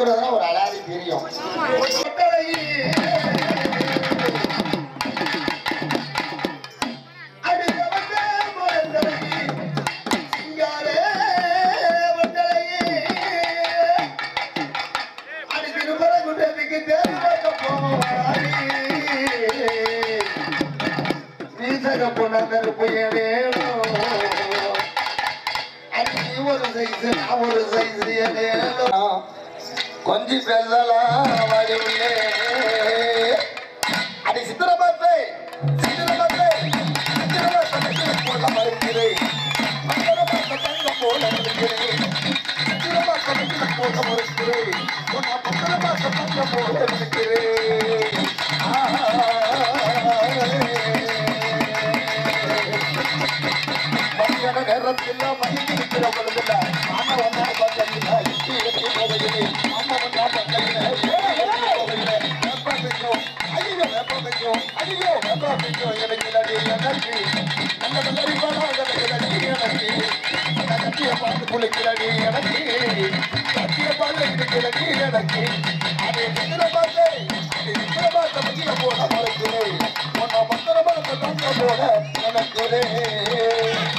தூக்குறதுனா ஒரு அலாதி தெரியும். கொஞ்சி பேசலாம் வாடி உள்ளே அடி சித்திரபாத்தை போல மறுக்கிறேன் போல இருக்கிறேன் போல மறுக்கிறேன் போல இருக்கிறேன் நேரத்தில் மகிழ்ச்சிக்கிற பொழுதுல ஆமா வந்தா பார்த்தீங்கன்னா பார்த்து குளிக்கிறாடி எனக்கு கட்டிய பால் இருக்கிறடி எனக்கு அதை பத்திர போட மறைக்கிறேன் உன்னை பத்திரமா போட நினைக்கிறேன்.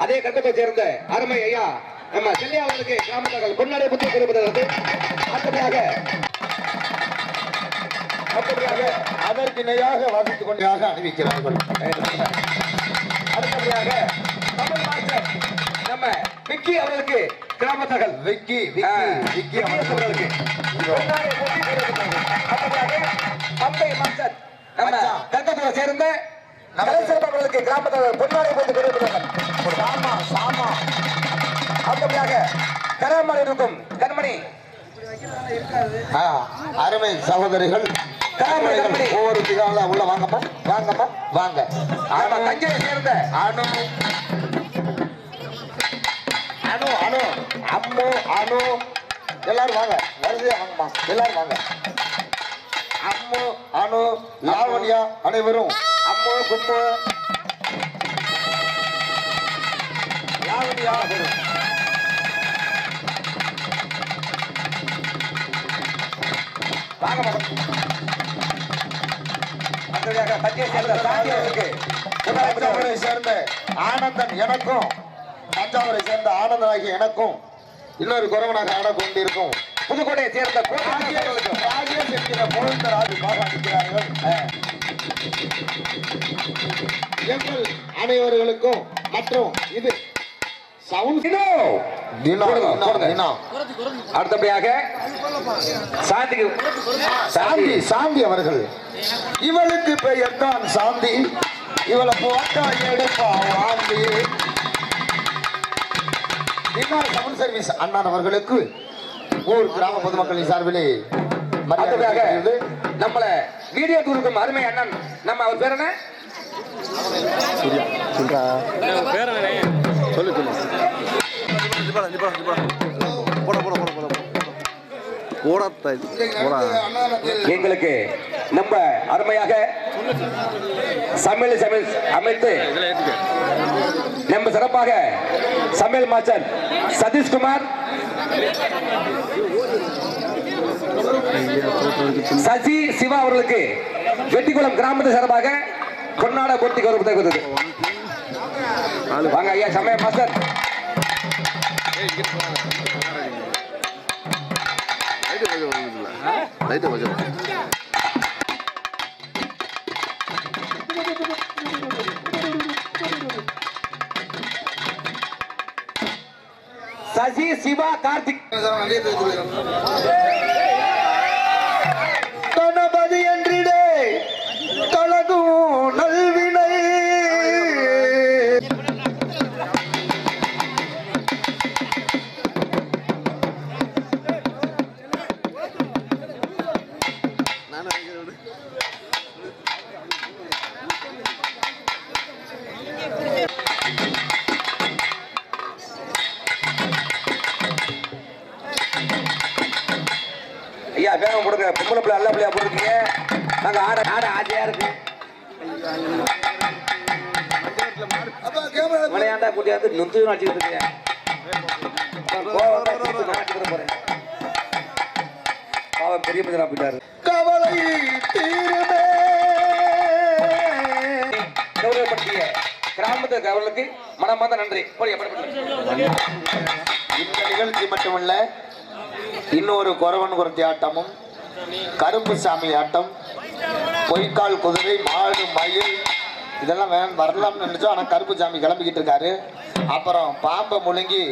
அதே கட்டத்தை சேர்ந்த அருமை ஐயா நம்ம செல்லியா அவர்களுக்கு கிராமத்தார்கள் பொன்னாடை புத்தி கொடுப்பதற்கு அடுத்தபடியாக அதற்கு இணையாக வசித்துக் கொண்டாக அறிவிக்கிறார்கள். அடுத்தபடியாக தமிழ் மாஸ்டர் நம்ம விக்கி அவர்களுக்கு கிராமத்தார்கள் விக்கி அவர்களுக்கு தம்பை மாஸ்டர் நம்ம கட்டத்தை சேர்ந்த அவர்களுக்கு கிராமத்தார்கள் பொன்னாடை போட்டு கொடுக்கிறார்கள். அடுத்தபடியாக கராமல் இருக்கும் கண்மணி அருமை சகோதரிகள் ஒவ்வொரு திகால உள்ள வாங்கப்பா வாங்க தஞ்சையை சேர்ந்த அணு எல்லாரும் வாங்க வரிசையா வாங்கம்மா எல்லாரும் வாங்க. அம்மு அணு லாவண்யா அனைவரும் அம்மு கும்மு லாவண்யா தஞ்சாவூரை சேர்ந்த ஆனந்தன் எனக்கும் தஞ்சாவூரை சேர்ந்த ஆனந்தன் ஆகிய எனக்கும் இன்னொரு குறவனாக ஆட கொண்டிருக்கும் புதுக்கோட்டையை சேர்ந்த ராஜேஷ் என்கிற கோவிந்தராஜ் பாராட்டுகிறார்கள். எங்கள் அனைவர்களுக்கும் மற்றும் இது அடுத்தபடியாக சாந்தி அவர்கள் இவளுக்கு பெயர் தான் சாந்தி இவளை போட்டா எடுப்பா வாந்தி. சவுண்ட் சர்வீஸ் அண்ணன் அவர்களுக்கு ஊர் கிராம பொதுமக்களின் சார்பிலே மரியாதையாக நம்மள வீடியோ கொடுக்கும் அருமை அண்ணன் நம்ம அவர் பேர் என்ன எங்களுக்கு நம்ம அருமையாக சமையல் அமைத்து நம்ம சிறப்பாக சமையல் மாஸ்டர் சதீஷ்குமார், சசி சிவா அவர்களுக்கு வெட்டிக்குளம் கிராமத்து சார்பாக கொண்டாட போட்டி கௌரவத்தை கொடுத்தது. வாங்க ஐயா சமையல் மாஸ்டர். சசி சிவா கார்த்திக் கணபதி என்றிடே கலகும் நல்வினை ஐயா வேகம் போடுங்க. பொம்பளை பிள்ளை நல்ல பிள்ளையா போட்டுருக்கீங்க. நாங்க ஆட ஆசையா இருக்கு. விளையாண்டா கூட்டியாந்து நொந்து வச்சுக்கிட்டு இருக்கீங்க. போறேன் பாவம் பெரிய மனிதனா போயிட்டாரு. கவலை தீருமே கௌரவப்படுத்திய கிராமத்து கவலுக்கு மனமார்ந்த நன்றி. இந்த நிகழ்ச்சி மட்டுமல்ல, இன்னொரு குறவன் குரத்தி ஆட்டமும், கருப்பு சாமி ஆட்டம், பொய்க்கால் குதிரை, மாடு, மயில் இதெல்லாம் வரலாம்னு நினைச்சோம். ஆனா கருப்பு சாமி கிளம்பிக்கிட்டு இருக்காரு. அப்புறம் பாம்பை முழுங்கி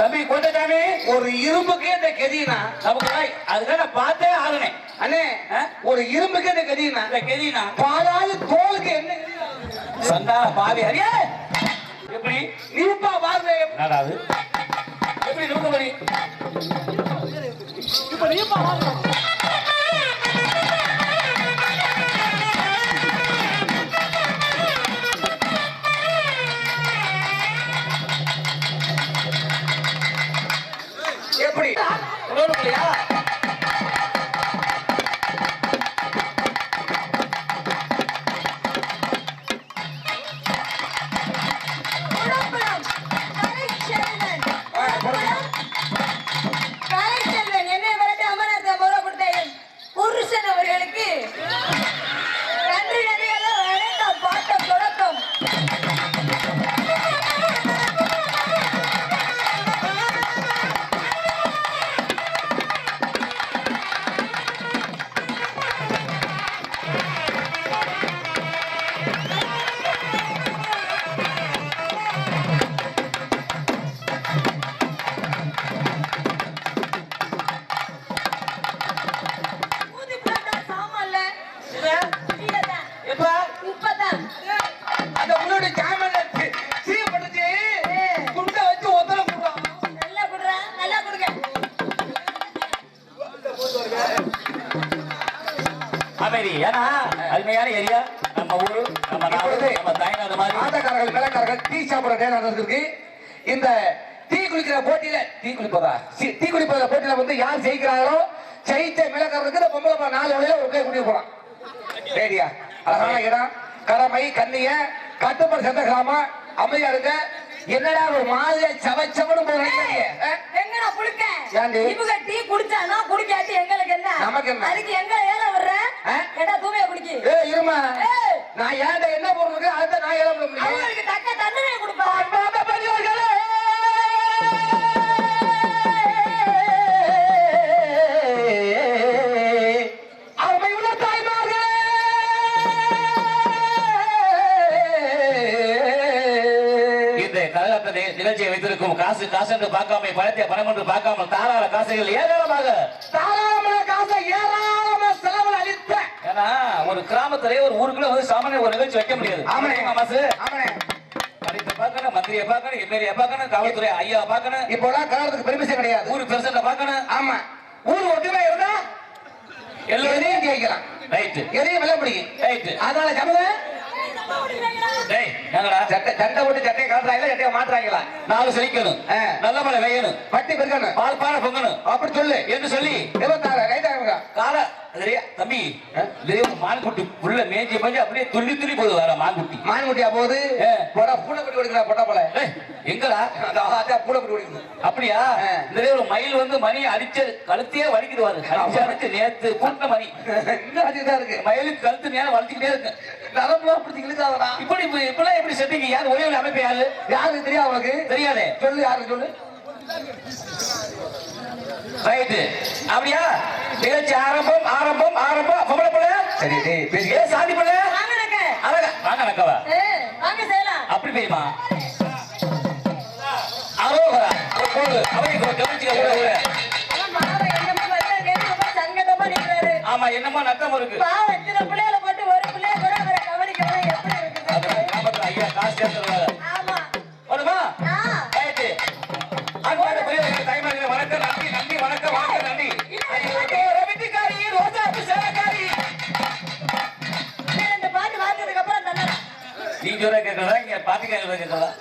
தம்பி கோட்டசாமி, ஒரு இரும்புக்கே இந்த கெதினா நமக்கு அதுதான் நான் பார்த்தே ஆகணும். அண்ணே ஒரு இரும்புக்கே இந்த கெதினா இந்த கெதினா பாலாது தோலுக்கு என்ன சந்தா பாவி அரியா எப்படி இருப்பா பாருங்க என்னடாது எப்படி நூக்க மணி இப்ப நீப்பா பாருங்க எப்படி உடம்புலையா புருஷன் அவர்களுக்கு நன்றி நன்றிகளும் வணக்கம் பாட்டம் தொடக்கம். அந்த முன்னாடி ஜாமன் சீப்பட்டுச்சு குண்டை வச்சு ஒத்தனை போடுறான். நல்லா குடுறா, நல்லா குடுங்க. அமைதி ஏன்னா அருமையான ஏரியா நம்ம ஊரு நம்ம நாடு நம்ம தாய்நாடு மாதிரி ஆட்டக்காரர்கள் மேலக்காரர்கள் டீ சாப்பிட நேரம் இருக்கு. இந்த டீ குளிக்கிற போட்டியில டீ குளிப்பதில் போட்டியில வந்து யார் ஜெயிக்கிறாங்களோ ஜெயிச்ச மேலக்காரருக்கு இந்த பொம்பளை 4 வழியில ஒரு கை குடிக்க போறான். ரேடியா அழகான இடம் கடமை கண்ணிய கட்டுப்பாடு சேர்ந்த கிராமம் அமைதியா இருக்க. என்னடா ஒரு மாதிரியா சவச்சவனு எங்கடா குடுக்க? ஏண்டி? இவங்க டீ குடிச்சானா குடிக்காட்டி எங்களுக்கு என்ன? நமக்கு என்ன? அதுக்கு எங்க ஏல வர்ற? ஏடா தூமையா குடிக்கி. இருமா நான் ஏன்டா என்ன போடுறது அதை நான் ஏல முடியும். அவங்களுக்கு தக்க தண்டனை கொடுப்பா. நிகழ்ச்சியை வைத்திருக்கும் காசு காசு என்று பார்க்காம பணத்தை பணம் என்று பார்க்காமல் தாராள காசுகள் ஏராளமாக செலவில் அளித்த ஏன்னா ஒரு கிராமத்திலே ஒரு ஊருக்குள்ள வந்து சாமானிய ஒரு நிகழ்ச்சி வைக்க முடியாது. பார்க்கணும் மந்திரியை பார்க்கணும் எம்எல்ஏ பார்க்கணும் காவல்துறை ஐயா பார்க்கணும். இப்போலாம் கலவரத்துக்கு பெருமிஷன் கிடையாது. ஊரு பிரசிடண்ட பார்க்கணும். ஆமா ஊர் ஒற்றுமை இருந்தா எல்லாரையும் ஜெயிக்கலாம். ரைட் எதையும் வெல்ல முடியும். ரைட் அதனால ஜனங்க டேய் என்னடா சட்டை போட்டு சட்டையை காட்டுறாங்களா சட்டையை மாட்டுறாங்களா? 4 செழிக்கணும் நல்ல மழை வெய்யணும் பட்டி பெருக்கணும் பால் பானை பொங்கணும் அப்படி சொல்லு என்று சொல்லி 26 ரைட்டாங்க கால தம்பி மான்குட்டி புள்ள மேஞ்சி மேஞ்சி அப்படியே துள்ளி துள்ளி போகுது வர மான்குட்டி. மான்குட்டியா போகுது பூனைக்குட்டி கொடுக்குறா பொட்டா போல எங்கடா பூனைக்குட்டி கொடுக்குது அப்படியா? இந்த ஒரு மயில் வந்து மணி அடிச்ச கழுத்தையே வலிக்குது அடிச்சு நேத்து கூட்டின மணி இன்னும் அடிச்சுதான் இருக்கு. மயிலுக்கு கழுத்து நேரம் வலிச்சுக்கிட்டே இருக்கு. நரம்புலாம் பிடிச்சி இழுக்காதடா. இப்பெல்லாம் எப்படி செட்டீங்க? யாரு ஒரே ஒரு அமைப்பு யாரு யாருக்கு தெரியாது? அவனுக்கு தெரியாதே. சொல்லு யாருக்கு சொல்லு. ரைட்டு அப்படியா? நிகழ்ச்சி ஆரம்பம் ஆரம்பம் ஆரம்பம் பொம்பளை பிள்ளை சரி ஏ சாதி பிள்ளை வாங்க வாங்க நக்கவா வாங்க செய்யலாம். அப்படி தெரியுமா? அரோகரா போடு அவருக்கு கவனிச்சுக்க. ஆமா என்னமா நட்டம் இருக்கு. பிள்ளைகளை போட்டு ஒரு பிள்ளைய கூட அவரை கவனிக்கணும் எப்படி இருக்குது? ஐயா காசு சேர்த்துருவாரு. ஆமா வருமா? ரைட்டு அன்பான பிள்ளைகளுக்கு தாய்மார்களே வணக்கம் நன்றி நன்றி வணக்கம் வணக்கம் நன்றி. ரவிட்டிக்காரி ரோஜா சேலக்காரி இந்த பாட்டு வாங்கினதுக்கு அப்புறம் நல்லா நீ ஜோரா கேட்கறதா இங்க பாட்டு கேட்கறதா?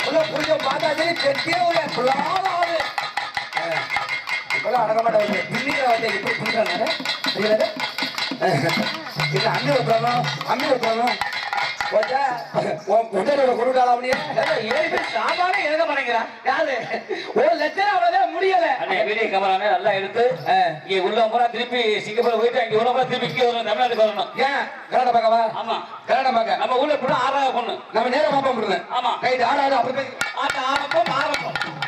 உள்ள புரிய பார்த்தாச்சு கெட்டியே உள்ள புள்ளாவது இப்பெல்லாம் அடக்க மாட்டேன் பின்னிக்கிற வந்து எப்படி பிடிக்கிறாங்க இல்ல அம்மி வைக்கணும் அம்மி வைக்கணும் சாமானே எழுத மாட்டேங்கிறான் யாரு ஒரு லட்சம் அவ்வளவுதான் முடியல வீடியோ கேமரானே நல்லா எடுத்து இங்க உள்ளவங்க திருப்பி சிங்கப்பூர் போயிட்டு அங்க உள்ளவங்க திருப்பி இங்க வரணும் தமிழ்நாட்டுக்கு வரணும் ஏன் கன்னட பார்க்கவா ஆமா கன்னட பார்க்க நம்ம ஊர்ல இப்படி ஆறாவது பொண்ணு நம்ம நேரம் பார்ப்போம் ஆமா ரைட் ஆறாவது அப்படி ஆரம்பம்